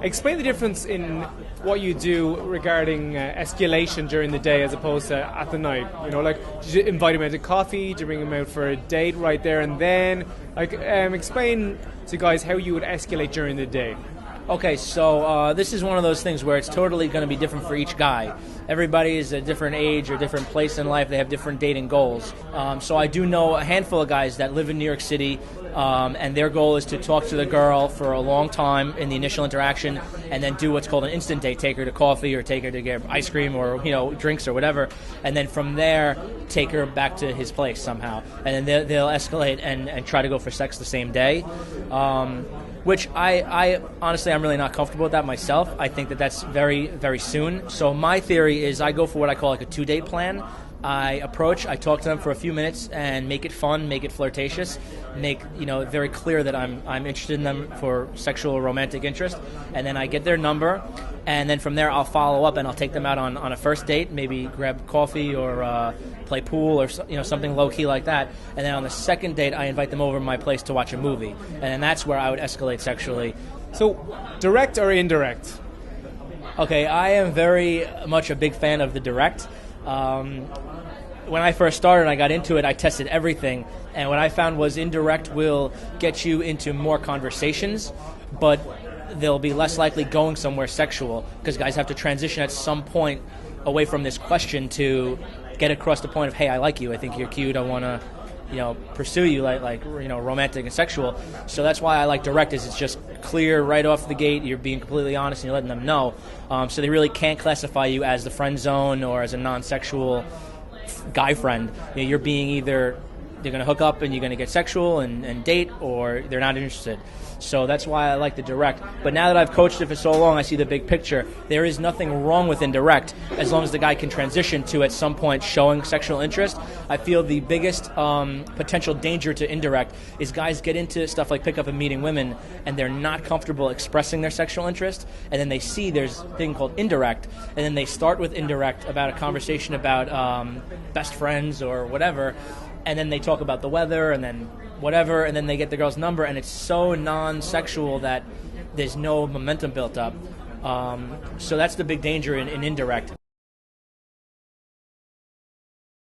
Explain the difference in what you do regarding escalation during the day as opposed to at the night. You know, like, did you invite him out to coffee? Did you bring him out for a date right there and then? Like, explain to guys how you would escalate during the day. Okay, so this is one of those things where it's totally going to be different for each guy. Everybody is a different age or different place in life. They have different dating goals. So I do know a handful of guys that live in New York City, and their goal is to talk to the girl for a long time in the initial interaction, and then do what's called an instant date. Take her to coffee or take her to get ice cream or drinks or whatever, and then from there take her back to his place somehow. And then they'll escalate and try to go for sex the same day. Which I honestly, I'm really not comfortable with that myself. I think that that's very, very soon. So my theory is I go for what I call like a 2-date plan. I talk to them for a few minutes and make it fun, make it flirtatious, make it very clear that I'm interested in them for sexual or romantic interest, and then I get their number, and then from there I'll follow up and I'll take them out on a first date, maybe grab coffee or play pool or something low key like that, and then on the second date I invite them over to my place to watch a movie, and then that's where I would escalate sexually. So, direct or indirect? Okay, I am very much a big fan of the direct. When I first started and I got into it, I tested everything, and what I found was indirect will get you into more conversations, but they'll be less likely going somewhere sexual, because guys have to transition at some point away from this question to get across the point of, hey, I like you, I think you're cute, I want to pursue you like romantic and sexual. So that's why I like direct, is it's just clear right off the gate. You're being completely honest and you're letting them know. So they really can't classify you as the friend zone or as a non-sexual guy friend. You're being either they're going to hook up and you're going to get sexual and date, or they're not interested. So that's why I like the direct. But now that I've coached it for so long, I see the big picture. There is nothing wrong with indirect as long as the guy can transition to at some point showing sexual interest. I feel the biggest potential danger to indirect is guys get into stuff like pickup and meeting women and they're not comfortable expressing their sexual interest, and then they see there's a thing called indirect, and then they start with indirect about a conversation about best friends or whatever, and then they talk about the weather and then whatever, and then they get the girl's number, and it's so non-sexual that there's no momentum built up. So that's the big danger in indirect.